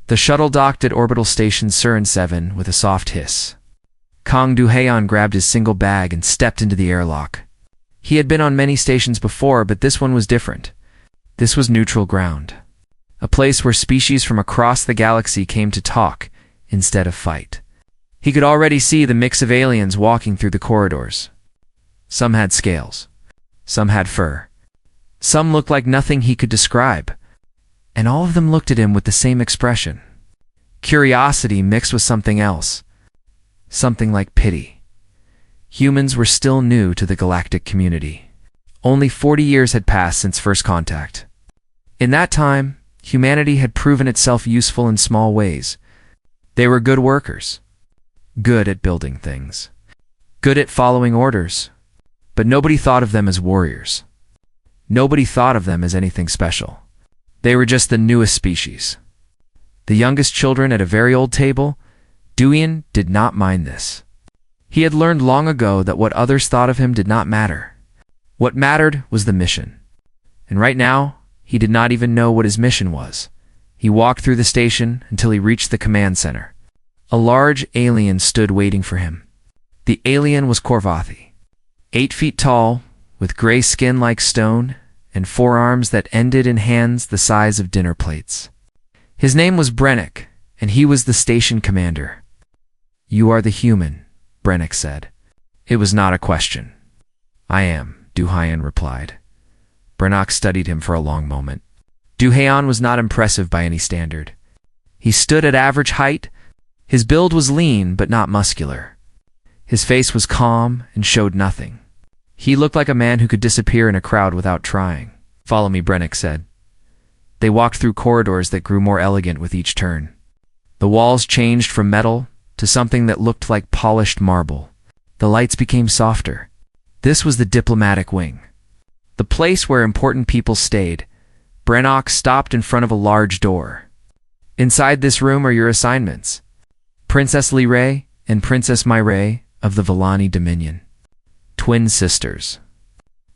The shuttle docked at orbital station Surin 7 with a soft hiss. Kang Du-haeon grabbed his single bag and stepped into the airlock. He had been on many stations before, but this one was different. This was neutral ground. A place where species from across the galaxy came to talk instead of fight. He could already see the mix of aliens walking through the corridors. Some had scales. Some had fur. Some looked like nothing he could describe. And all of them looked at him with the same expression. Curiosity mixed with something else. Something like pity. Humans were still new to the galactic community. Only 40 years had passed since first contact. In that time, humanity had proven itself useful in small ways. They were good workers. Good at building things. Good at following orders. But nobody thought of them as warriors. Nobody thought of them as anything special. They were just the newest species. The youngest children at a very old table, Duian did not mind this. He had learned long ago that what others thought of him did not matter. What mattered was the mission. And right now, he did not even know what his mission was. He walked through the station until he reached the command center. A large alien stood waiting for him. The alien was Korvathi, 8 feet tall, with gray skin like stone, and forearms that ended in hands the size of dinner plates. His name was Brennick, and he was the station commander. "You are the human," Brennick said. It was not a question. "I am," Du-haeon replied. Brennick studied him for a long moment. Du-haeon was not impressive by any standard. He stood at average height. His build was lean but not muscular. His face was calm and showed nothing. He looked like a man who could disappear in a crowd without trying. "Follow me," Brennick said. They walked through corridors that grew more elegant with each turn. The walls changed from metal to something that looked like polished marble. The lights became softer. This was the diplomatic wing. The place where important people stayed. Brennick stopped in front of a large door. "Inside this room are your assignments. Princess Lee and Princess Myray of the Villani Dominion. Twin sisters.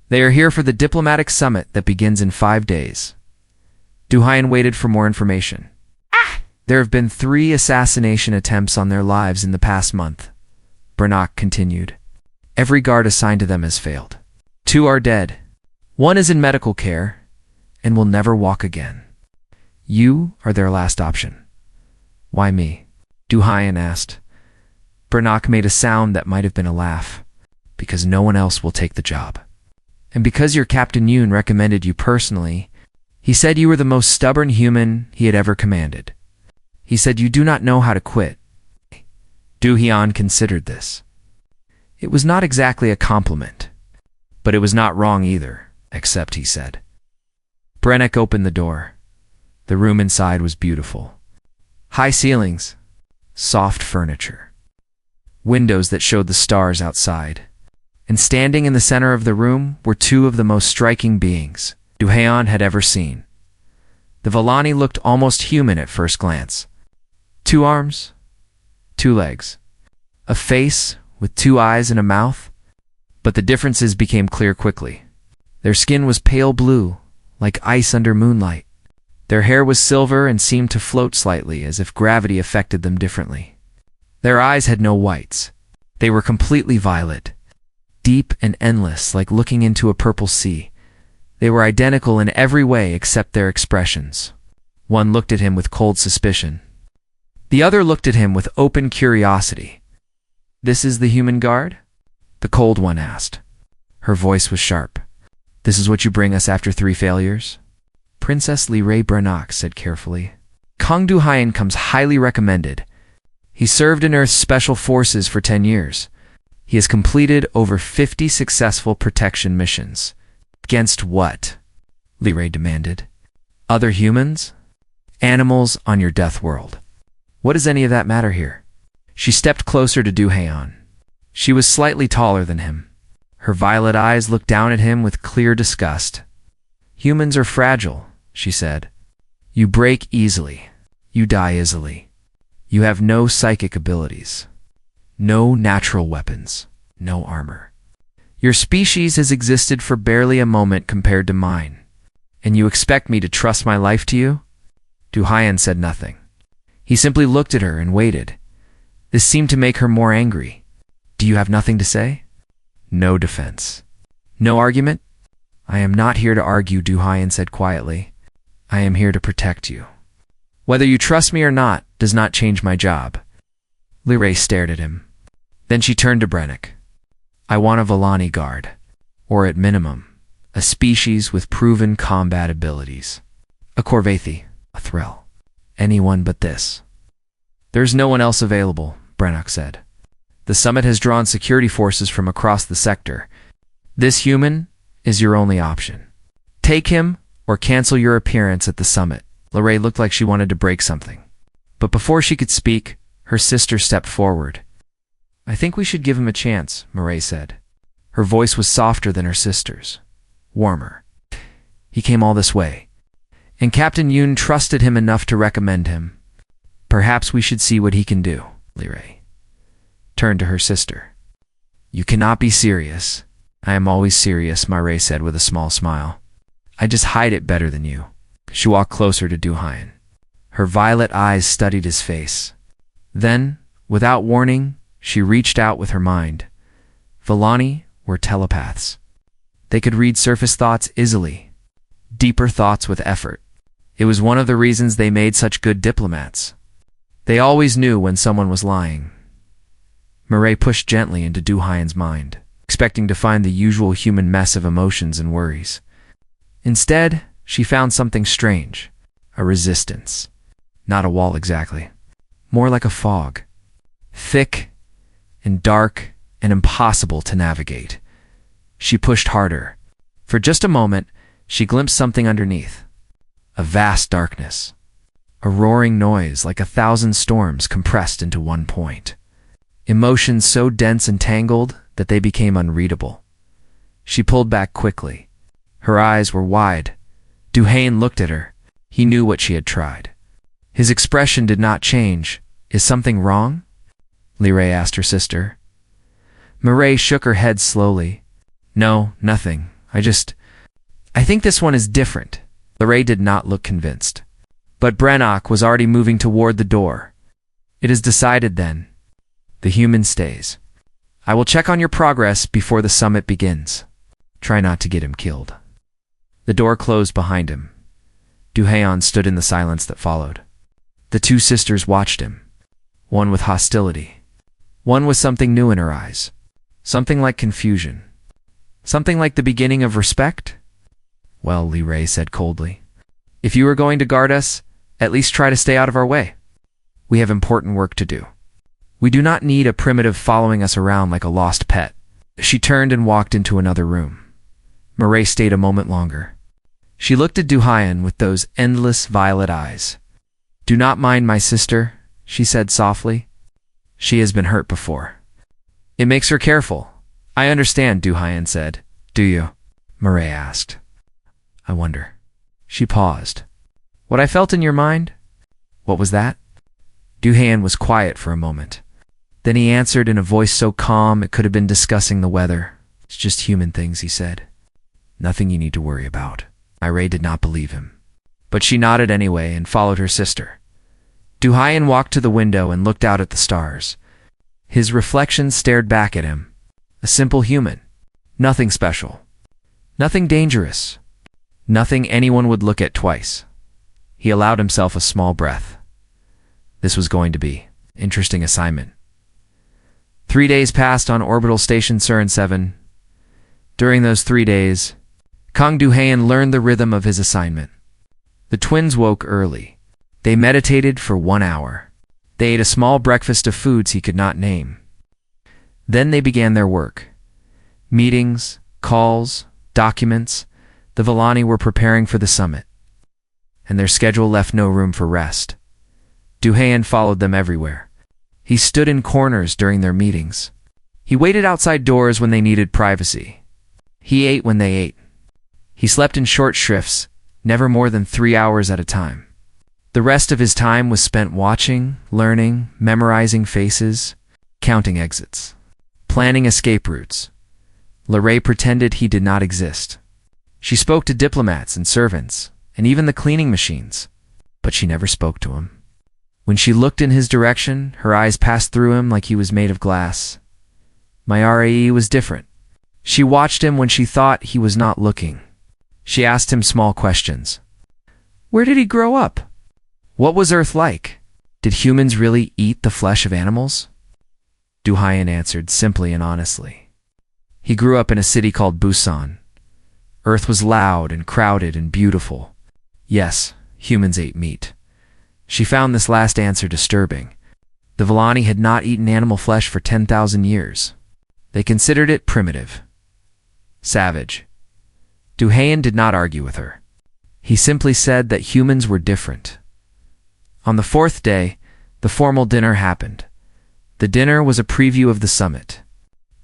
They are here for the diplomatic summit that begins in 5 days." Du-haeon waited for more information. "There have been 3 assassination attempts on their lives in the past month," Brennick continued. "Every guard assigned to them has failed. 2 are dead. 1 is in medical care and will never walk again. You are their last option." "Why me?" Du-haeon asked. Brennick made a sound that might have been a laugh. "Because no one else will take the job. And because your Captain Yoon recommended you personally, he said you were the most stubborn human he had ever commanded. He said you do not know how to quit." Du-haeon considered this. It was not exactly a compliment, but it was not wrong either, except he said. Brennick opened the door. The room inside was beautiful. High ceilings, soft furniture, windows that showed the stars outside. And standing in the center of the room were 2 of the most striking beings Du-haeon had ever seen. The Villani looked almost human at first glance. 2 arms, 2 legs, a face with 2 eyes and a mouth. But the differences became clear quickly. Their skin was pale blue, like ice under moonlight. Their hair was silver and seemed to float slightly, as if gravity affected them differently. Their eyes had no whites. They were completely violet, deep and endless, like looking into a purple sea. They were identical in every way except their expressions. One looked at him with cold suspicion. The other looked at him with open curiosity. "This is the human guard?" the cold one asked. Her voice was sharp. "This is what you bring us after 3 failures?" Princess Lee Brennick said carefully. "Kang Du-haeon comes highly recommended. He served in Earth's Special Forces for 10 years. He has completed over 50 successful protection missions." "Against what?" Lee demanded. "Other humans? Animals on your death world. What does any of that matter here?" She stepped closer to Du-haeon. She was slightly taller than him. Her violet eyes looked down at him with clear disgust. "Humans are fragile," she said. "You break easily. You die easily. You have no psychic abilities. No natural weapons. No armor. Your species has existed for barely a moment compared to mine. And you expect me to trust my life to you?" Du-haeon said nothing. He simply looked at her and waited. This seemed to make her more angry. Do you have nothing to say? No defense. No argument? I am not here to argue, Du Haiyan said quietly. I am here to protect you. Whether you trust me or not does not change my job. Li Rei stared at him. Then she turned to Brennick. I want a Vellani guard, or at minimum, a species with proven combat abilities. A Corvathi, a Thrill. Anyone but this. There's no one else available, Brennock said. The summit has drawn security forces from across the sector. This human is your only option. Take him or cancel your appearance at the summit. Li Rei looked like she wanted to break something. But before she could speak, her sister stepped forward. I think we should give him a chance, Mireille said. Her voice was softer than her sister's. Warmer. He came all this way. And Captain Yoon trusted him enough to recommend him. Perhaps we should see what he can do, Li Rei turned to her sister. You cannot be serious. I am always serious, Mireille said with a small smile. I just hide it better than you. She walked closer to Du Haiyan. Her violet eyes studied his face. Then, without warning, she reached out with her mind. Vellani were telepaths. They could read surface thoughts easily, deeper thoughts with effort. It was one of the reasons they made such good diplomats. They always knew when someone was lying. Mireille pushed gently into Du Haiyan's mind, expecting to find the usual human mess of emotions and worries. Instead, she found something strange, a resistance. Not a wall exactly, more like a fog. Thick and dark and impossible to navigate. She pushed harder. For just a moment, she glimpsed something underneath. A vast darkness. A roaring noise like 1,000 storms compressed into one point. Emotions so dense and tangled that they became unreadable. She pulled back quickly. Her eyes were wide. Du Haiyan looked at her. He knew what she had tried. His expression did not change. Is something wrong? Li Rei asked her sister. Mireille shook her head slowly. No, nothing. I think this one is different. Li Rei did not look convinced. But Brennock was already moving toward the door. It is decided then. The human stays. I will check on your progress before the summit begins. Try not to get him killed. The door closed behind him. Du Haiyan stood in the silence that followed. The two sisters watched him. One with hostility. One with something new in her eyes. Something like confusion. Something like the beginning of respect? Well, Li Rei said coldly. If you are going to guard us, at least try to stay out of our way. We have important work to do. We do not need a primitive following us around like a lost pet. She turned and walked into another room. Mireille stayed a moment longer. She looked at Du Haiyan with those endless violet eyes. Do not mind my sister, she said softly. She has been hurt before. It makes her careful. I understand, Du Haiyan said. Do you? Mireille asked. I wonder. She paused. What I felt in your mind? What was that? Du Haiyan was quiet for a moment. Then he answered in a voice so calm it could have been discussing the weather. It's just human things, he said. Nothing you need to worry about. Mireille did not believe him. But she nodded anyway and followed her sister. Du Haiyan walked to the window and looked out at the stars. His reflection stared back at him. A simple human. Nothing special. Nothing dangerous. Nothing anyone would look at twice. He allowed himself a small breath. This was going to be an interesting assignment. 3 days passed on orbital station Surin 7. During those 3 days, Kang Du Haiyan learned the rhythm of his assignment. The twins woke early. They meditated for 1 hour. They ate a small breakfast of foods he could not name. Then they began their work. Meetings, calls, documents. The Vellani were preparing for the summit, and their schedule left no room for rest. Du Haiyan followed them everywhere. He stood in corners during their meetings. He waited outside doors when they needed privacy. He ate when they ate. He slept in short shifts, never more than 3 hours at a time. The rest of his time was spent watching, learning, memorizing faces, counting exits, planning escape routes. Li Rei pretended he did not exist. She spoke to diplomats and servants, and even the cleaning machines, but she never spoke to him. When she looked in his direction, her eyes passed through him like he was made of glass. Mayare was different. She watched him when she thought he was not looking. She asked him small questions. Where did he grow up? What was Earth like? Did humans really eat the flesh of animals? Du Haiyan answered simply and honestly. He grew up in a city called Busan. Earth was loud and crowded and beautiful. Yes, humans ate meat. She found this last answer disturbing. The Villani had not eaten animal flesh for 10,000 years. They considered it primitive. Savage. Du Haiyan did not argue with her. He simply said that humans were different. On the fourth day, the formal dinner happened. The dinner was a preview of the summit.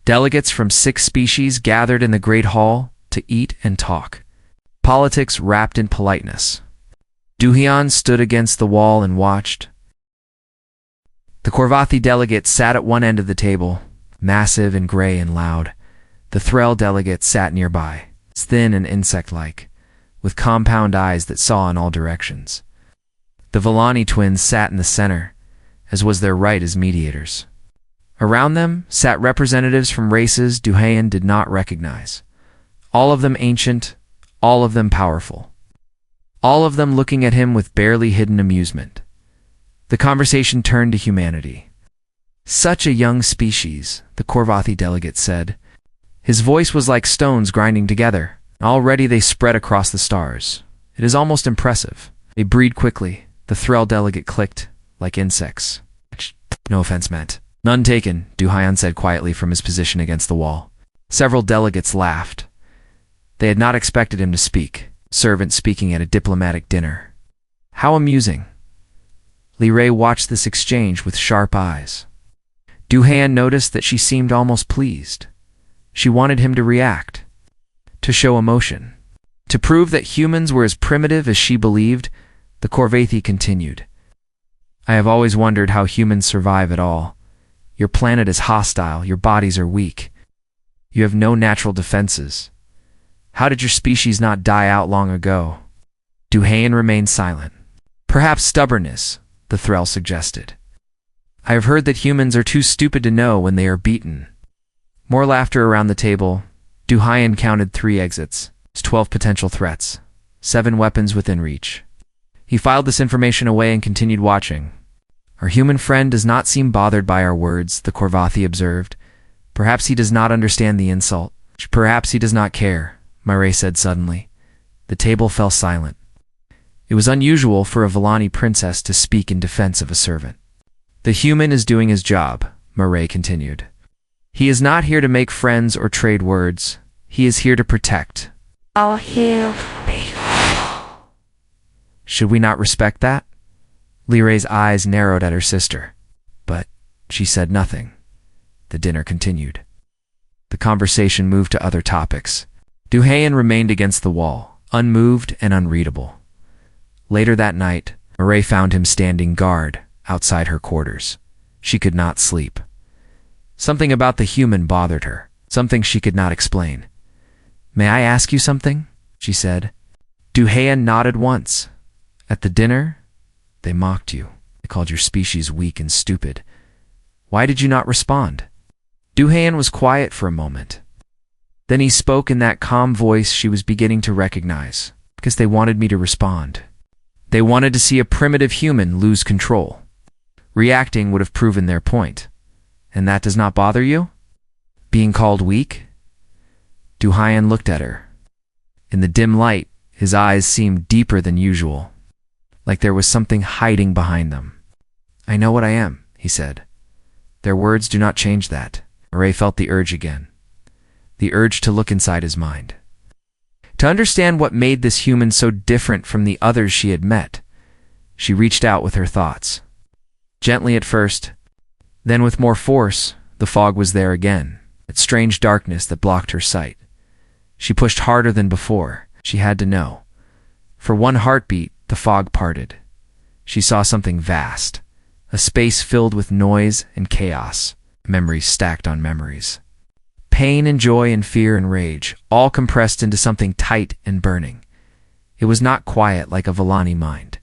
Delegates from 6 species gathered in the Great Hall to eat and talk. Politics wrapped in politeness. Du Haiyan stood against the wall and watched. The Korvathi delegate sat at one end of the table, massive and gray and loud. The Threll delegate sat nearby, thin and insect-like, with compound eyes that saw in all directions. The Villani twins sat in the center, as was their right as mediators. Around them sat representatives from races Du Haiyan did not recognize. All of them ancient, all of them powerful. All of them looking at him with barely hidden amusement. The conversation turned to humanity. Such a young species, the Korvathi delegate said. His voice was like stones grinding together. Already they spread across the stars. It is almost impressive. They breed quickly. The Threll delegate clicked, like insects. No offense meant. None taken, Du Haiyan said quietly from his position against the wall. Several delegates laughed. They had not expected him to speak. Servant speaking at a diplomatic dinner. How amusing. Li Rei watched this exchange with sharp eyes. Du Haiyan noticed that she seemed almost pleased. She wanted him to react, to show emotion. To prove that humans were as primitive as she believed, the Korvathi continued. I have always wondered how humans survive at all. Your planet is hostile, your bodies are weak. You have no natural defenses. How did your species not die out long ago? Du Haiyan remained silent. Perhaps stubbornness, the Threll suggested. I have heard that humans are too stupid to know when they are beaten. More laughter around the table. Du Haiyan counted 3 exits, 12 potential threats, 7 weapons within reach. He filed this information away and continued watching. Our human friend does not seem bothered by our words, the Korvathi observed. Perhaps he does not understand the insult. Perhaps he does not care, Mayare said suddenly. The table fell silent. It was unusual for a Villani princess to speak in defense of a servant. The human is doing his job, Mayare continued. He is not here to make friends or trade words. He is here to protect. I'll heal. Should we not respect that? Li Rei's eyes narrowed at her sister, but she said nothing. The dinner continued. The conversation moved to other topics. Du Haiyan remained against the wall, unmoved and unreadable. Later that night, Mayare found him standing guard outside her quarters. She could not sleep. Something about the human bothered her, something she could not explain. May I ask you something? She said. Du Haiyan nodded once. At the dinner, they mocked you. They called your species weak and stupid. Why did you not respond? Du Haiyan was quiet for a moment. Then he spoke in that calm voice she was beginning to recognize, because they wanted me to respond. They wanted to see a primitive human lose control. Reacting would have proven their point. And that does not bother you? Being called weak? Du Haiyan looked at her. In the dim light, his eyes seemed deeper than usual, like there was something hiding behind them. I know what I am, he said. Their words do not change that. Mayare felt the urge again. The urge to look inside his mind. To understand what made this human so different from the others she had met, she reached out with her thoughts. Gently at first, then with more force, the fog was there again, that strange darkness that blocked her sight. She pushed harder than before. She had to know. For one heartbeat, the fog parted. She saw something vast, a space filled with noise and chaos, memories stacked on memories. Pain and joy and fear and rage, all compressed into something tight and burning. It was not quiet like a Villani mind.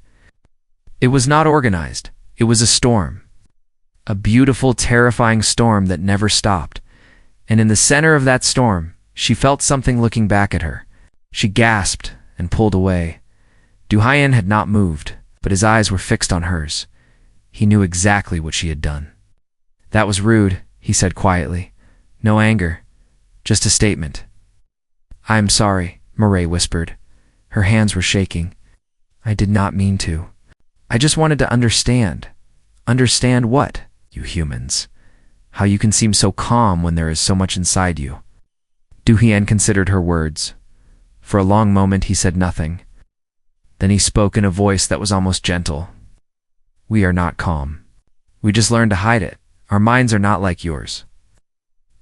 It was not organized. It was a storm. A beautiful, terrifying storm that never stopped. And in the center of that storm, she felt something looking back at her. She gasped and pulled away. Du-Hyen had not moved, but his eyes were fixed on hers. He knew exactly what she had done. "That was rude," he said quietly. "No anger, just a statement." "I'm sorry," Mireille whispered. Her hands were shaking. "I did not mean to. I just wanted to understand." "Understand what, you humans? How you can seem so calm when there is so much inside you." Du-Hyen considered her words. For a long moment he said nothing. Then he spoke in a voice that was almost gentle. "We are not calm. We just learned to hide it. Our minds are not like yours.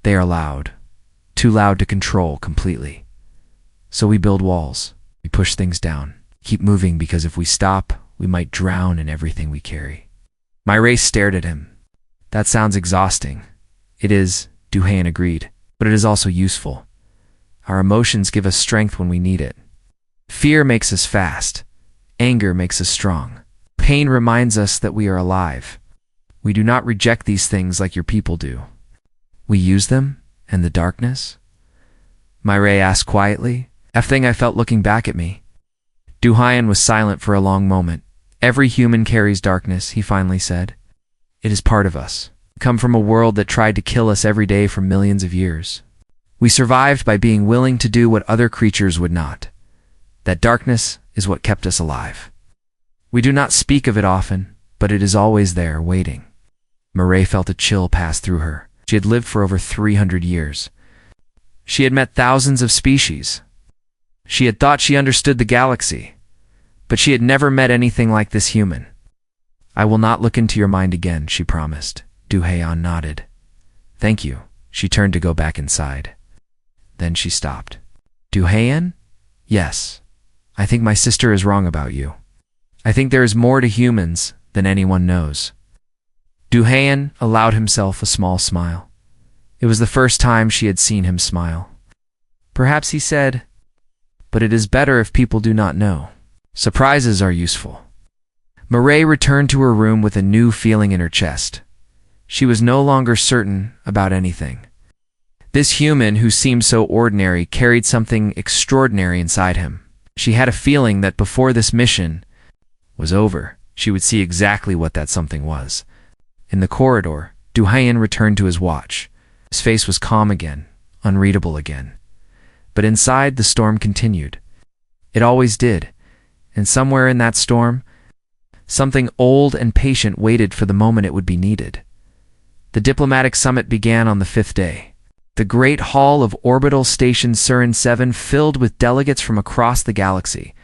They are loud. Too loud to control completely. So we build walls. We push things down. Keep moving because if we stop, we might drown in everything we carry." Mireille stared at him. "That sounds exhausting." "It is," Du-Hyen agreed, "but it is also useful. Our emotions give us strength when we need it. Fear makes us fast. Anger makes us strong. Pain reminds us that we are alive. We do not reject these things like your people do. We use them, and the darkness?" Mireille asked quietly. "Everything I felt looking back at me." Du-Hyen was silent for a long moment. "Every human carries darkness," he finally said. "It is part of us. We come from a world that tried to kill us every day for millions of years. We survived by being willing to do what other creatures would not. That darkness is what kept us alive. We do not speak of it often, but it is always there, waiting." Mireille felt a chill pass through her. She had lived for over 300 years. She had met thousands of species. She had thought she understood the galaxy, but she had never met anything like this human. "I will not look into your mind again," she promised. Du-Hyen nodded. "Thank you." She turned to go back inside. Then she stopped. "Du-Hyen? Yes. I think my sister is wrong about you. I think there is more to humans than anyone knows." Du-Hyen allowed himself a small smile. It was the first time she had seen him smile. Perhaps he said, "But it is better if people do not know. Surprises are useful." Mireille returned to her room with a new feeling in her chest. She was no longer certain about anything. This human who seemed so ordinary carried something extraordinary inside him. She had a feeling that before this mission was over, she would see exactly what that something was. In the corridor, Du-Hyen returned to his watch. His face was calm again, unreadable again. But inside, the storm continued. It always did. And somewhere in that storm, something old and patient waited for the moment it would be needed. The diplomatic summit began on the 5th day. The great hall of Orbital Station Surin 7 filled with delegates from across the galaxy.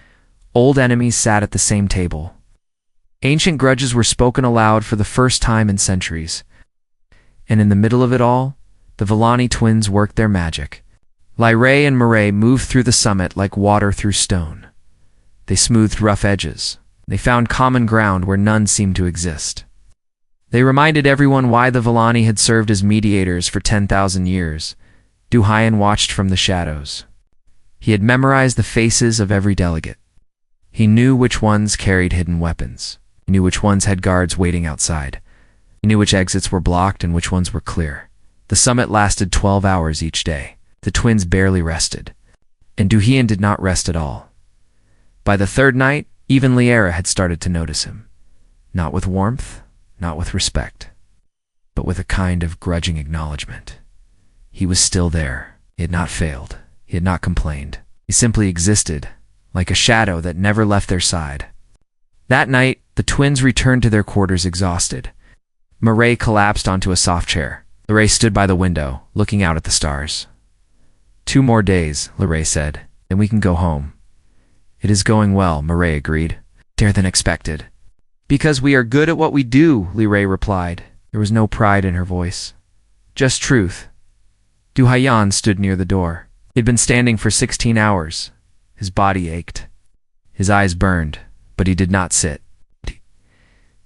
Old enemies sat at the same table. Ancient grudges were spoken aloud for the first time in centuries. And in the middle of it all, the Villani twins worked their magic. Lyrae and Mireille moved through the summit like water through stone. They smoothed rough edges. They found common ground where none seemed to exist. They reminded everyone why the Villani had served as mediators for 10,000 years. Du-Hyen watched from the shadows. He had memorized the faces of every delegate. He knew which ones carried hidden weapons. He knew which ones had guards waiting outside. He knew which exits were blocked and which ones were clear. The summit lasted 12 hours each day. The twins barely rested. And Du-Hyen did not rest at all. By the third night, even Liara had started to notice him. Not with warmth, not with respect, but with a kind of grudging acknowledgement. He was still there. He had not failed. He had not complained. He simply existed, like a shadow that never left their side. That night, the twins returned to their quarters exhausted. Mireille collapsed onto a soft chair. Lyrae stood by the window, looking out at the stars. 2 more days, Lyrae said, then we can go home. It is going well, Mireille agreed. Better than expected. Because we are good at what we do, Lyrae replied. There was no pride in her voice. Just truth. Du-Hyen stood near the door. He had been standing for 16 hours. His body ached. His eyes burned, but he did not sit.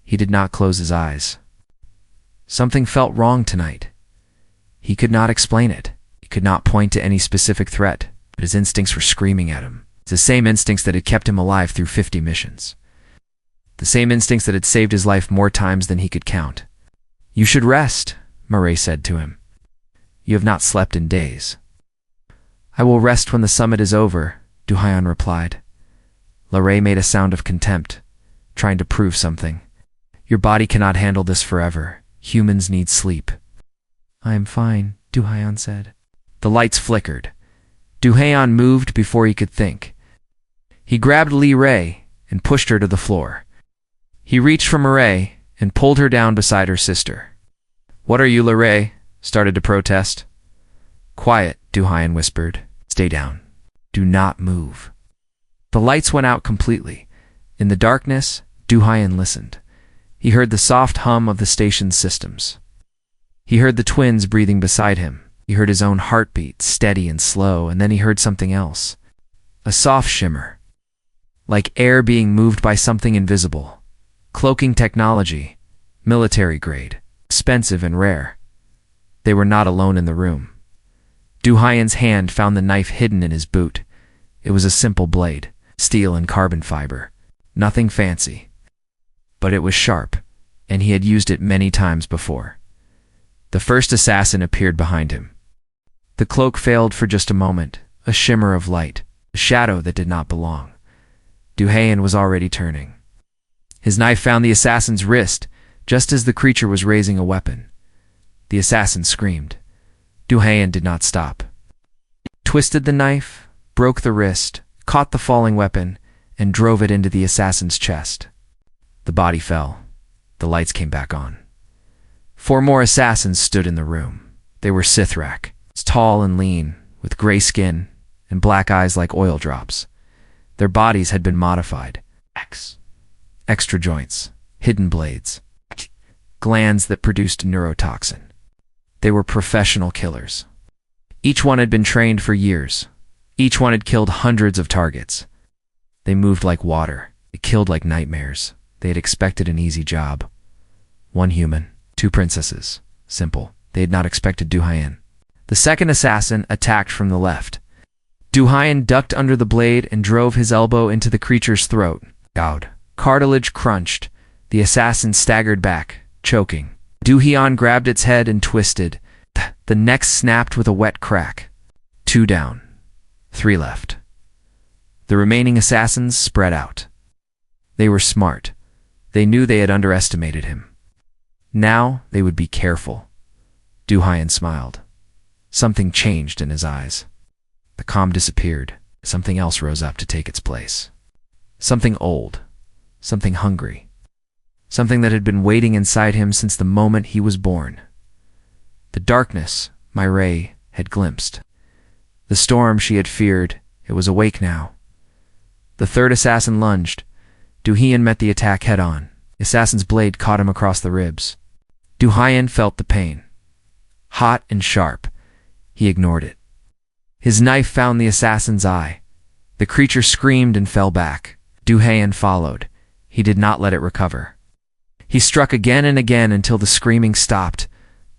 He did not close his eyes. Something felt wrong tonight. He could not explain it. He could not point to any specific threat, but his instincts were screaming at him. It's the same instincts that had kept him alive through 50 missions. the same instincts that had saved his life more times than he could count. "You should rest," Murray said to him. "You have not slept in days." "I will rest when the summit is over," Du Hyan replied. Larray made a sound of contempt, trying to prove something. "Your body cannot handle this forever. Humans need sleep." "I am fine," Du Hyan said. The lights flickered. Du Hyan moved before he could think. He grabbed Li Ray and pushed her to the floor. He reached for Murray and pulled her down beside her sister. "What are you?" Larray started to protest. "Quiet," Du Hyan whispered. "Stay down. Do not move." The lights went out completely. In the darkness, Du Hyan listened. He heard the soft hum of the station's systems. He heard the twins breathing beside him. He heard his own heartbeat, steady and slow, and then he heard something else. A soft shimmer, like air being moved by something invisible. Cloaking technology, military grade, expensive and rare. They were not alone in the room. Du Hyan's hand found the knife hidden in his boot. It was a simple blade, steel and carbon fiber. Nothing fancy. But it was sharp, and he had used it many times before. The first assassin appeared behind him. The cloak failed for just a moment, a shimmer of light, a shadow that did not belong. Du Hyan was already turning. His knife found the assassin's wrist, just as the creature was raising a weapon. The assassin screamed. Du Hyan did not stop. He twisted the knife, broke the wrist, caught the falling weapon, and drove it into the assassin's chest. The body fell. The lights came back on. 4 more assassins stood in the room. They were Sithrak, tall and lean, with gray skin and black eyes like oil drops. Their bodies had been modified. Extra joints, hidden blades, glands that produced neurotoxin. They were professional killers. Each one had been trained for years. Each one had killed hundreds of targets. They moved like water. They killed like nightmares. They had expected an easy job. 1 human, 2 princesses. Simple. They had not expected Du Hyan. The second assassin attacked from the left. Du Hyan ducked under the blade and drove his elbow into the creature's throat. Gowed. Cartilage crunched. The assassin staggered back, choking. Du Hyan grabbed its head and twisted. The neck snapped with a wet crack. 2 down. 3 left. The remaining assassins spread out. They were smart. They knew they had underestimated him. Now they would be careful. Du Hyan smiled. Something changed in his eyes. The calm disappeared. Something else rose up to take its place. Something old. Something hungry. Something that had been waiting inside him since the moment he was born. The darkness Murray had glimpsed. The storm she had feared, it was awake now. The third assassin lunged. Du Hyan met the attack head-on. The assassin's blade caught him across the ribs. Du Hyan felt the pain. Hot and sharp. He ignored it. His knife found the assassin's eye. The creature screamed and fell back. Du Hyan followed. He did not let it recover. He struck again and again until the screaming stopped.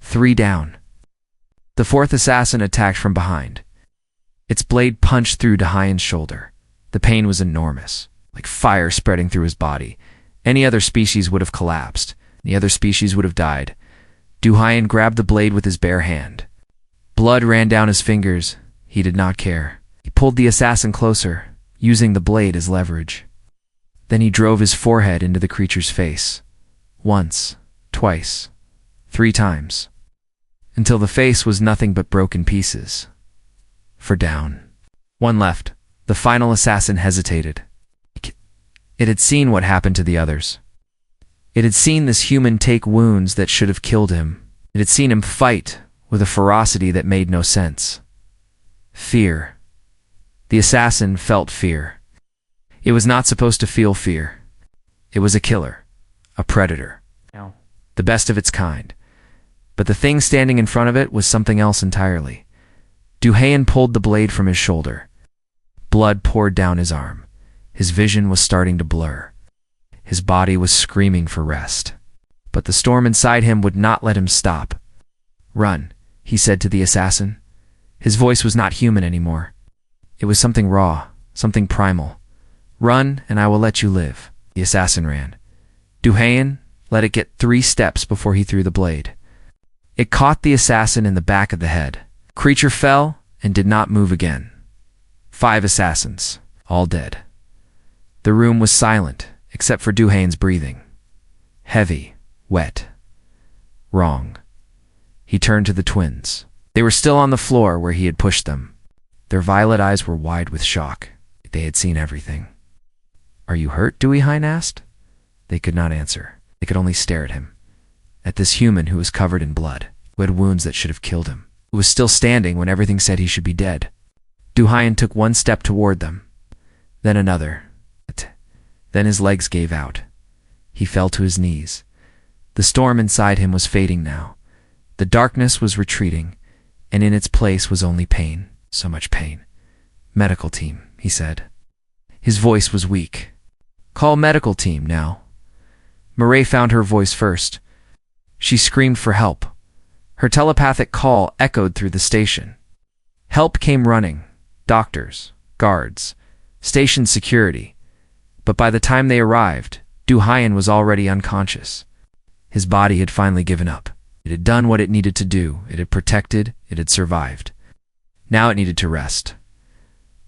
3 down. The fourth assassin attacked from behind. Its blade punched through Du Hyan's shoulder. The pain was enormous, like fire spreading through his body. Any other species would have collapsed. The other species would have died. Du Hyan grabbed the blade with his bare hand. Blood ran down his fingers. He did not care. He pulled the assassin closer, using the blade as leverage. Then he drove his forehead into the creature's face. Once, twice, 3 times, until the face was nothing but broken pieces. For down. 1 left. The final assassin hesitated. It had seen what happened to the others. It had seen this human take wounds that should have killed him. It had seen him fight with a ferocity that made no sense. Fear. The assassin felt fear. It was not supposed to feel fear. It was a killer, a predator, the best of its kind. But the thing standing in front of it was something else entirely. Du Hyan pulled the blade from his shoulder. Blood poured down his arm. His vision was starting to blur. His body was screaming for rest. But the storm inside him would not let him stop. "Run," he said to the assassin. His voice was not human anymore. It was something raw, something primal. "Run, and I will let you live." The assassin ran. Du-Hayan let it get 3 steps before he threw the blade. It caught the assassin in the back of the head. Creature fell and did not move again. 5 assassins, all dead. The room was silent, except for Du-Hayan's breathing. Heavy, wet. Wrong. He turned to the twins. They were still on the floor where he had pushed them. Their violet eyes were wide with shock. They had seen everything. "Are you hurt?" Du-Hayan asked. They could not answer. They could only stare at him. At this human who was covered in blood, who had wounds that should have killed him, who was still standing when everything said he should be dead. Du-Hayan took 1 step toward them, then another. Then his legs gave out. He fell to his knees. The storm inside him was fading now. The darkness was retreating, and in its place was only pain. So much pain. "Medical team," he said. His voice was weak. "Call medical team now." Murray found her voice first. She screamed for help. Her telepathic call echoed through the station. Help came running. Doctors, guards, station security. But by the time they arrived, Du-Hayan was already unconscious. His body had finally given up. It had done what it needed to do. It had protected. It had survived. Now it needed to rest.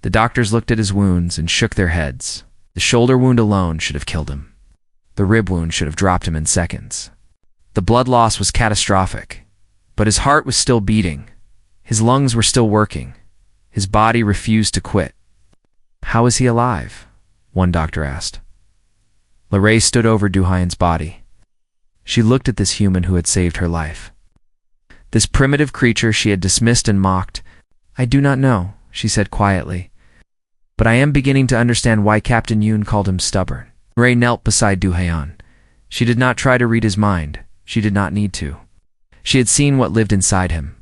The doctors looked at his wounds and shook their heads. The shoulder wound alone should have killed him. The rib wound should have dropped him in seconds. The blood loss was catastrophic, but his heart was still beating. His lungs were still working. His body refused to quit. "How is he alive?" one doctor asked. Lorraine stood over Du-Hayan's body. She looked at this human who had saved her life. This primitive creature she had dismissed and mocked. "I do not know," she said quietly. "But I am beginning to understand why Captain Yoon called him stubborn." Ray knelt beside Du-Hayan. She did not try to read his mind. She did not need to. She had seen what lived inside him.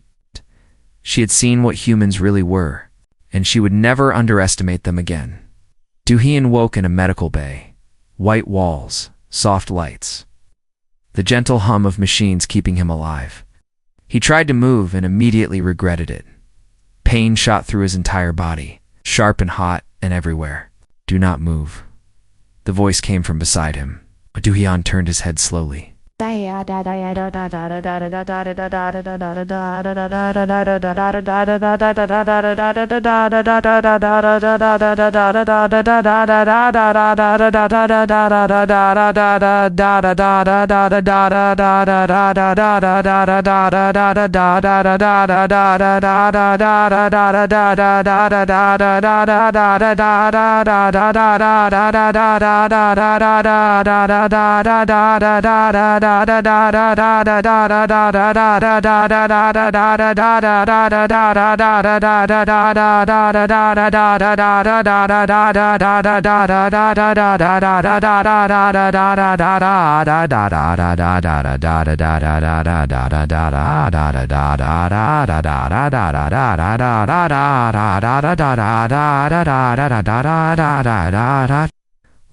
She had seen what humans really were, and she would never underestimate them again. Du-Hayan woke in a medical bay. White walls, soft lights. The gentle hum of machines keeping him alive. He tried to move and immediately regretted it. Pain shot through his entire body, sharp and hot and everywhere. "Do not move." The voice came from beside him. Du-Hayan turned his head slowly.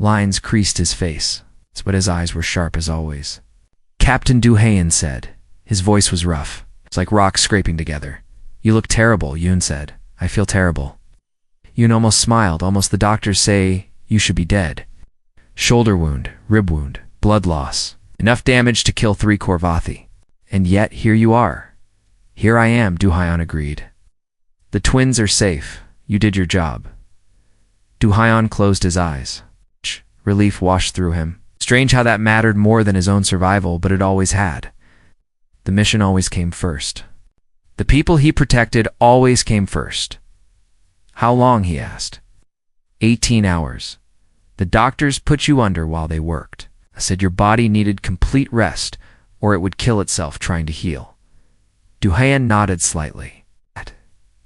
Lines creased his face, but his eyes were sharp as always. "Captain Du-Hayan said." His voice was rough. It's like rocks scraping together. "You look terrible," Yoon said. "I feel terrible." Yoon almost smiled. "Almost the doctors say you should be dead. Shoulder wound, rib wound, blood loss. Enough damage to kill 3 Korvathi. And yet here you are." "Here I am," Du-Hayan agreed. "The twins are safe. You did your job." Du-Hayan closed his eyes. Relief washed through him. Strange how that mattered more than his own survival, but it always had. The mission always came first. The people he protected always came first. "How long?" he asked. 18 hours. The doctors put you under while they worked. I said your body needed complete rest, or it would kill itself trying to heal. Du-Hayan nodded slightly.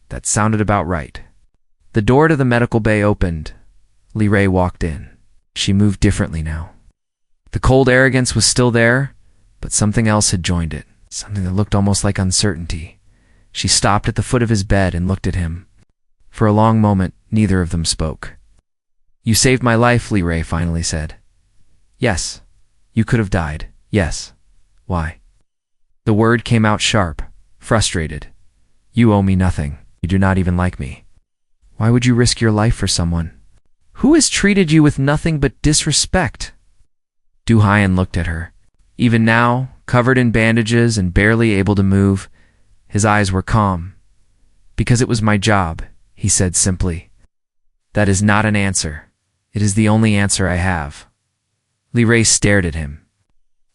That sounded about right. The door to the medical bay opened. Lee Ray walked in. She moved differently now. The cold arrogance was still there, but something else had joined it, something that looked almost like uncertainty. She stopped at the foot of his bed and looked at him. For a long moment, neither of them spoke. "You saved my life," Lee Ray finally said. "Yes. You could have died. Yes. Why?" The word came out sharp, frustrated. "You owe me nothing. You do not even like me. Why would you risk your life for someone who has treated you with nothing but disrespect?" Du Haiyan looked at her. Even now, covered in bandages and barely able to move, his eyes were calm. Because it was my job, he said simply. That is not an answer. It is the only answer I have. Li Rei stared at him.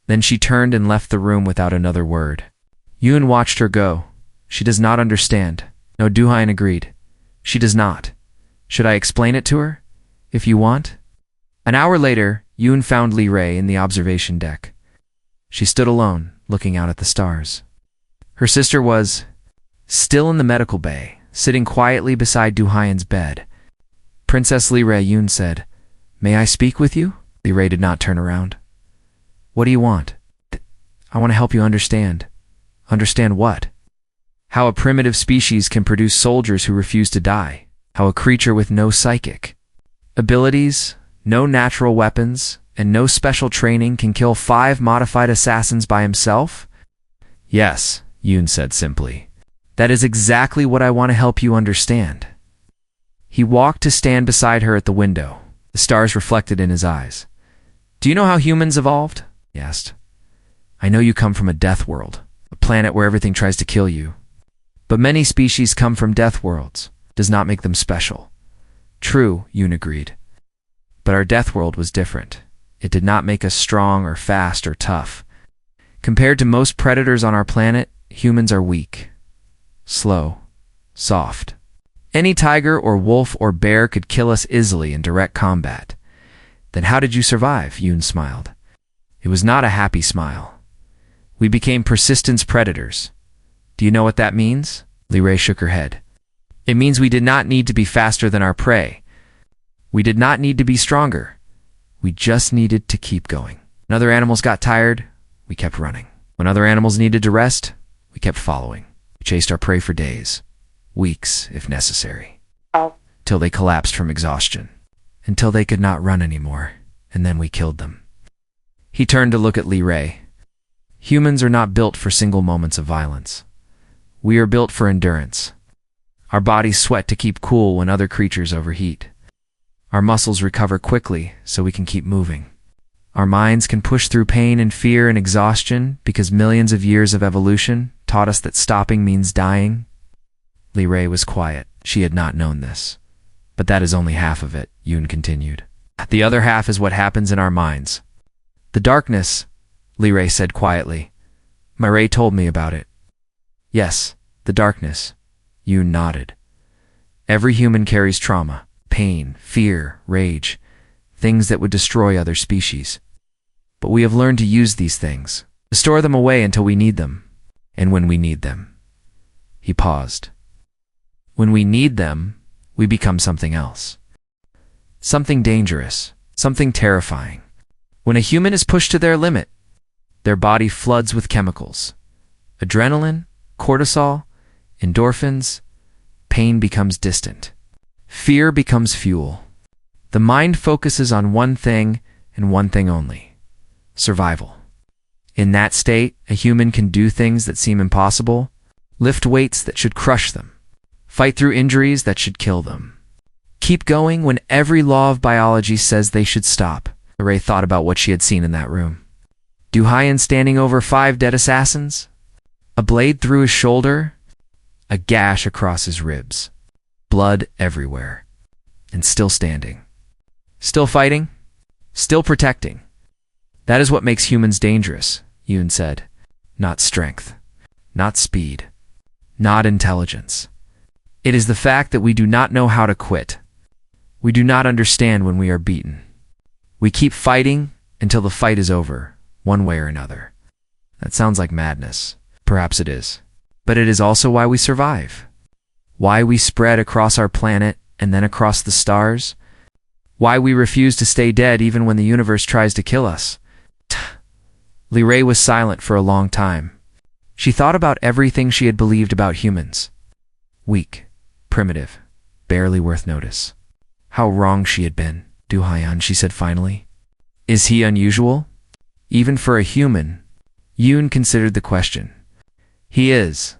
Then she turned and left the room without another word. Yun watched her go. She does not understand. No, Du Haiyan agreed. She does not. Should I explain it to her? If you want? An hour later, Yun found Li Rei in the observation deck. She stood alone, looking out at the stars. Her sister was still in the medical bay, sitting quietly beside Du Haiyan's bed. Princess Li Rei, Yun said, "May I speak with you?" Li Rei did not turn around. "What do you want?" "I want to help you understand." "Understand what?" "How a primitive species can produce soldiers who refuse to die. How a creature with no psychic abilities, no natural weapons, and no special training can kill 5 modified assassins by himself?" "Yes," Yun said simply. "That is exactly what I want to help you understand." He walked to stand beside her at the window, the stars reflected in his eyes. "Do you know how humans evolved?" he asked. "I know you come from a death world, a planet where everything tries to kill you. But many species come from death worlds. Does not make them special." "True," Yun agreed. "But our death world was different. It did not make us strong or fast or tough. Compared to most predators on our planet, humans are weak, slow, soft. Any tiger or wolf or bear could kill us easily in direct combat." "Then how did you survive?" Yun smiled. It was not a happy smile. "We became persistence predators." "Do you know what that means?" Li Rei shook her head. "It means we did not need to be faster than our prey. We did not need to be stronger. We just needed to keep going. When other animals got tired, we kept running. When other animals needed to rest, we kept following. We chased our prey for days, weeks if necessary, till they collapsed from exhaustion, until they could not run anymore, and then we killed them." He turned to look at Li Rei. "Humans are not built for single moments of violence. We are built for endurance. Our bodies sweat to keep cool when other creatures overheat. Our muscles recover quickly so we can keep moving. Our minds can push through pain and fear and exhaustion because millions of years of evolution taught us that stopping means dying." Li Rei was quiet. She had not known this. "But that is only half of it," Yun continued. "The other half is what happens in our minds." "The darkness," Li Rei said quietly. "My Rei told me about it." "Yes, the darkness." Yun nodded. "Every human carries trauma, pain, fear, rage, things that would destroy other species. But we have learned to use these things, to store them away until we need them. And when we need them." He paused. "When we need them, we become something else. Something dangerous, something terrifying. When a human is pushed to their limit, their body floods with chemicals. Adrenaline, cortisol, endorphins. Pain becomes distant. Fear becomes fuel. The mind focuses on one thing and one thing only: survival. In that state, a human can do things that seem impossible, lift weights that should crush them, fight through injuries that should kill them, keep going when every law of biology says they should stop." Ray thought about what she had seen in that room. Du Haiyan standing over 5 dead assassins, a blade through his shoulder, a gash across his ribs, blood everywhere, and still standing. Still fighting, still protecting. "That is what makes humans dangerous," Yun said. "Not strength, not speed, not intelligence. It is the fact that we do not know how to quit. We do not understand when we are beaten. We keep fighting until the fight is over, one way or another." That sounds like madness. Perhaps it is. But it is also why we survive. Why we spread across our planet and then across the stars. Why we refuse to stay dead even when the universe tries to kill us. Li Rei was silent for a long time. She thought about everything she had believed about humans. Weak, primitive, barely worth notice. How wrong she had been. "Du Haiyan," she said finally. "Is he unusual? Even for a human?" Yun considered the question. "He is.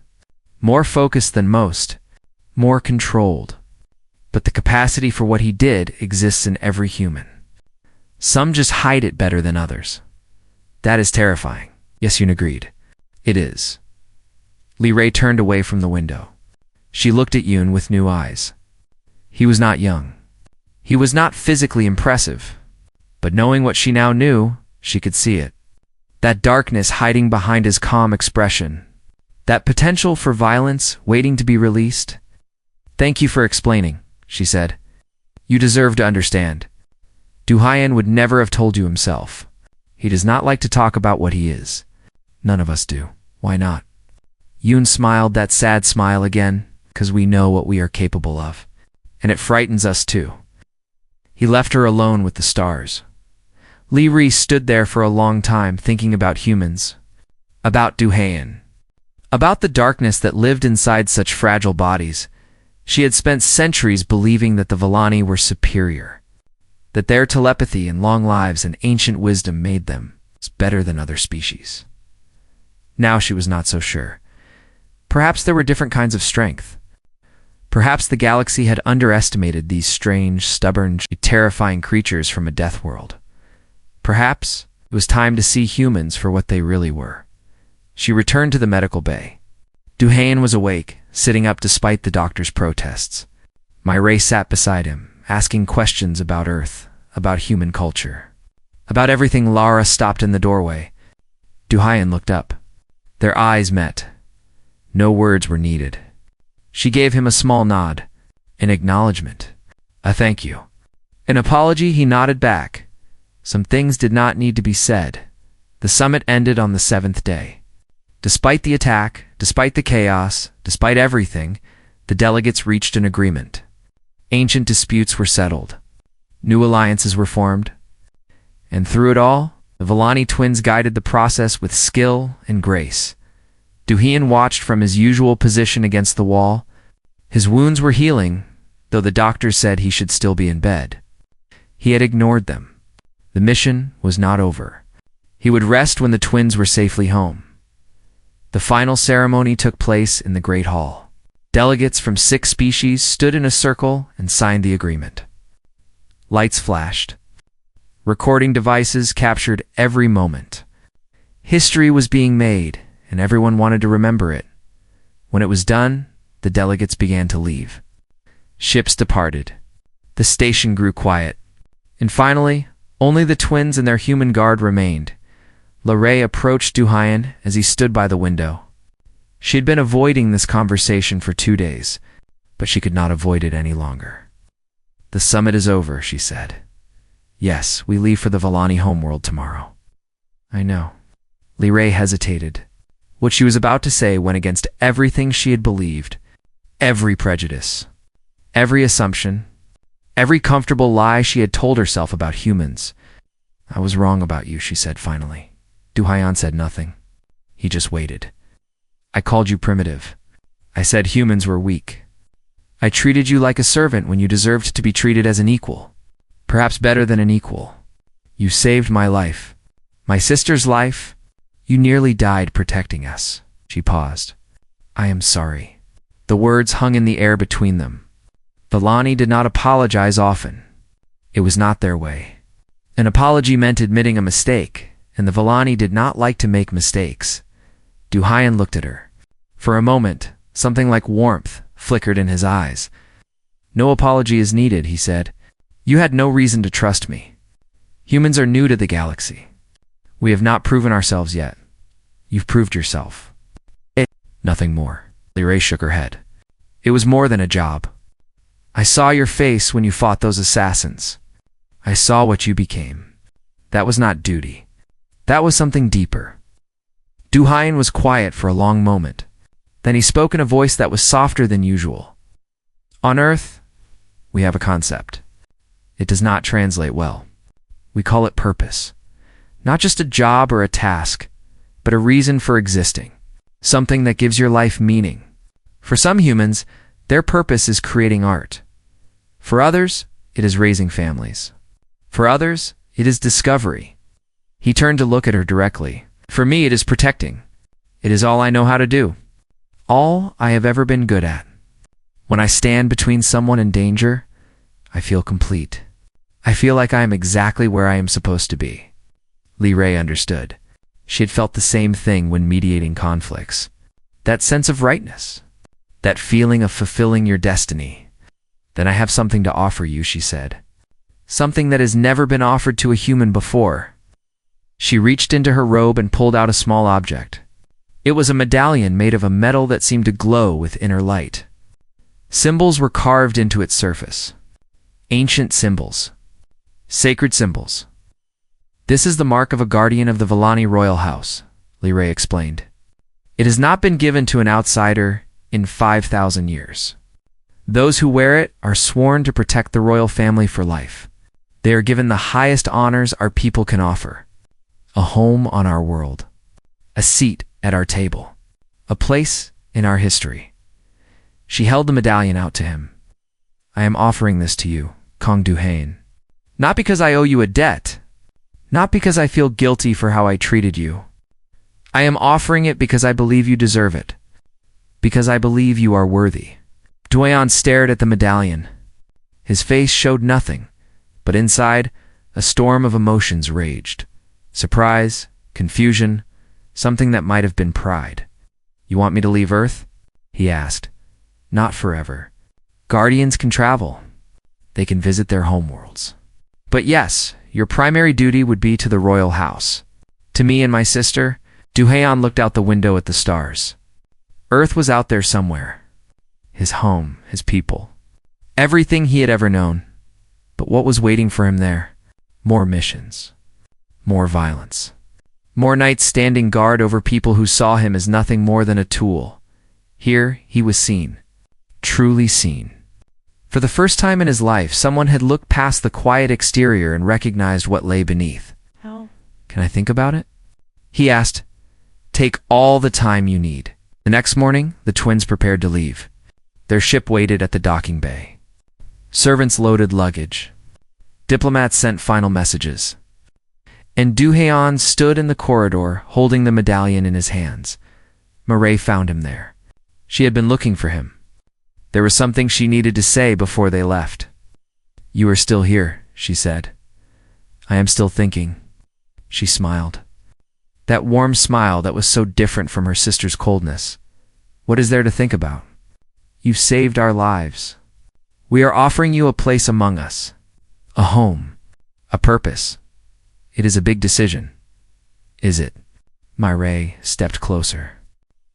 More focused than most. More controlled. But the capacity for what he did exists in every human. Some just hide it better than others. That is terrifying. Yes, Yoon agreed. It is. Lee Ray turned away from the window. She looked at Yoon with new eyes. He was not young. He was not physically impressive. But knowing what she now knew, she could see it. That darkness hiding behind his calm expression. That potential for violence waiting to be released. Thank you for explaining, she said. You deserve to understand. Du-Hyen would never have told you himself. He does not like to talk about what he is. None of us do. Why not? Yoon smiled that sad smile again, because we know what we are capable of. And it frightens us too. He left her alone with the stars. Lee Ri stood there for a long time thinking about humans. About Du-Hyen. About the darkness that lived inside such fragile bodies. She had spent centuries believing that the Villani were superior. That their telepathy and long lives and ancient wisdom made them better than other species. Now she was not so sure. Perhaps there were different kinds of strength. Perhaps the galaxy had underestimated these strange, stubborn, terrifying creatures from a death world. Perhaps it was time to see humans for what they really were. She returned to the medical bay. Du-Hyen was awake, sitting up despite the doctor's protests. My-Ray sat beside him, asking questions about Earth, about human culture, about everything. Lara stopped in the doorway. Du-Hyen looked up. Their eyes met. No words were needed. She gave him a small nod, an acknowledgement, a thank you. An apology. He nodded back. Some things did not need to be said. The summit ended on the 7th day. Despite the attack, despite the chaos, despite everything, the delegates reached an agreement. Ancient disputes were settled. New alliances were formed. And through it all, the Villani twins guided the process with skill and grace. Du-Hyen watched from his usual position against the wall. His wounds were healing, though the doctor said he should still be in bed. He had ignored them. The mission was not over. He would rest when the twins were safely home. The final ceremony took place in the Great Hall. Delegates from 6 species stood in a circle and signed the agreement. Lights flashed. Recording devices captured every moment. History was being made, and everyone wanted to remember it. When it was done, the delegates began to leave. Ships departed. The station grew quiet. And finally, only the twins and their human guard remained. Lara approached Du-Hyen as he stood by the window. She had been avoiding this conversation for 2 days, but she could not avoid it any longer. The summit is over, she said. Yes, we leave for the Villani homeworld tomorrow. I know. Lara hesitated. What she was about to say went against everything she had believed, every prejudice, every assumption, every comfortable lie she had told herself about humans. I was wrong about you, she said finally. Du-Hyen said nothing. He just waited. I called you primitive. I said humans were weak. I treated you like a servant when you deserved to be treated as an equal. Perhaps better than an equal. You saved my life. My sister's life. You nearly died protecting us. She paused. I am sorry. The words hung in the air between them. Villani did not apologize often. It was not their way. An apology meant admitting a mistake, and the Villani did not like to make mistakes. Du-Hyen looked at her. For a moment, something like warmth flickered in his eyes. No apology is needed, he said. You had no reason to trust me. Humans are new to the galaxy. We have not proven ourselves yet. You've proved yourself. Nothing more. Lara shook her head. It was more than a job. I saw your face when you fought those assassins. I saw what you became. That was not duty. That was something deeper. Du-Hyen was quiet for a long moment. Then he spoke in a voice that was softer than usual. On Earth, we have a concept. It does not translate well. We call it purpose. Not just a job or a task, but a reason for existing. Something that gives your life meaning. For some humans, their purpose is creating art. For others, it is raising families. For others, it is discovery. He turned to look at her directly. For me, it is protecting. It is all I know how to do. All I have ever been good at. When I stand between someone and danger, I feel complete. I feel like I am exactly where I am supposed to be. Lee Ray understood. She had felt the same thing when mediating conflicts. That sense of rightness. That feeling of fulfilling your destiny. Then I have something to offer you, she said. Something that has never been offered to a human before. She reached into her robe and pulled out a small object. It was a medallion made of a metal that seemed to glow with inner light. Symbols were carved into its surface. Ancient symbols. Sacred symbols. This is the mark of a guardian of the Villani royal house, Lee Ray explained. It has not been given to an outsider in 5,000 years. Those who wear it are sworn to protect the royal family for life. They are given the highest honors our people can offer. A home on our world. A seat at our table. A place in our history. She held the medallion out to him. I am offering this to you, Kong Du-Hain. Not because I owe you a debt. Not because I feel guilty for how I treated you. I am offering it because I believe you deserve it. Because I believe you are worthy. Du-Hain stared at the medallion. His face showed nothing, but inside, a storm of emotions raged. Surprise, confusion, something that might have been pride. You want me to leave Earth? He asked. Not forever. Guardians can travel. They can visit their homeworlds. But yes, your primary duty would be to the royal house. To me and my sister, Du-Hain looked out the window at the stars. Earth was out there somewhere. His home, his people. Everything he had ever known. But what was waiting for him there? More missions. More violence. More knights standing guard over people who saw him as nothing more than a tool. Here he was seen. Truly seen. For the first time in his life, someone had looked past the quiet exterior and recognized what lay beneath. How? Can I think about it? He asked. Take all the time you need. The next morning, the twins prepared to leave. Their ship waited at the docking bay. Servants loaded luggage. Diplomats sent final messages. And Du-Hain stood in the corridor, holding the medallion in his hands. Mireille found him there. She had been looking for him. There was something she needed to say before they left. You are still here, she said. I am still thinking. She smiled. That warm smile that was so different from her sister's coldness. What is there to think about? You've saved our lives. We are offering you a place among us. A home. A purpose. It is a big decision. Is it? Mireille stepped closer.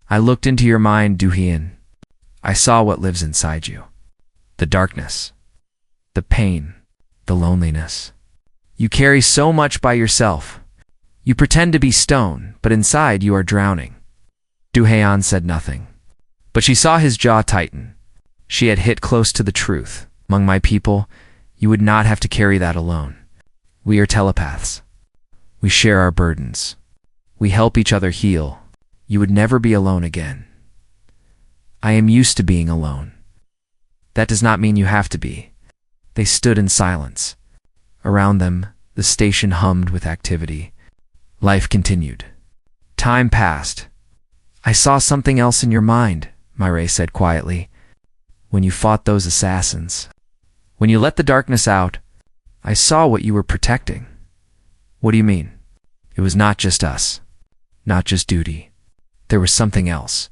I looked into your mind, Du-Hain. I saw what lives inside you. The darkness. The pain. The loneliness. You carry so much by yourself. You pretend to be stone, but inside you are drowning. Du-Hain said nothing. But she saw his jaw tighten. She had hit close to the truth. Among my people, you would not have to carry that alone. We are telepaths. We share our burdens. We help each other heal. You would never be alone again. I am used to being alone. That does not mean you have to be. They stood in silence. Around them, the station hummed with activity. Life continued. Time passed. I saw something else in your mind, Mireille said quietly. When you fought those assassins. When you let the darkness out, I saw what you were protecting. What do you mean? It was not just us. Not just duty. There was something else.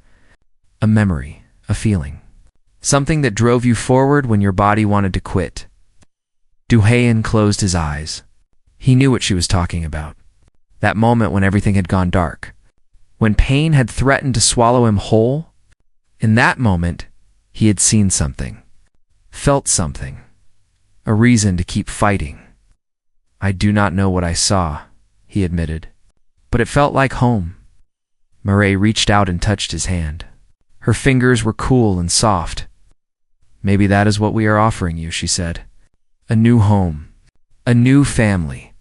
A memory, a feeling. Something that drove you forward when your body wanted to quit. Du-Hain closed his eyes. He knew what she was talking about. That moment when everything had gone dark. When pain had threatened to swallow him whole. In that moment, he had seen something. Felt something. A reason to keep fighting. I do not know what I saw, he admitted. But it felt like home. Mireille reached out and touched his hand. Her fingers were cool and soft. Maybe that is what we are offering you, she said. A new home. A new family.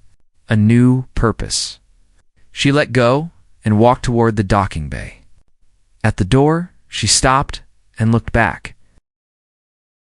A new purpose. She let go and walked toward the docking bay. At the door, she stopped and looked back.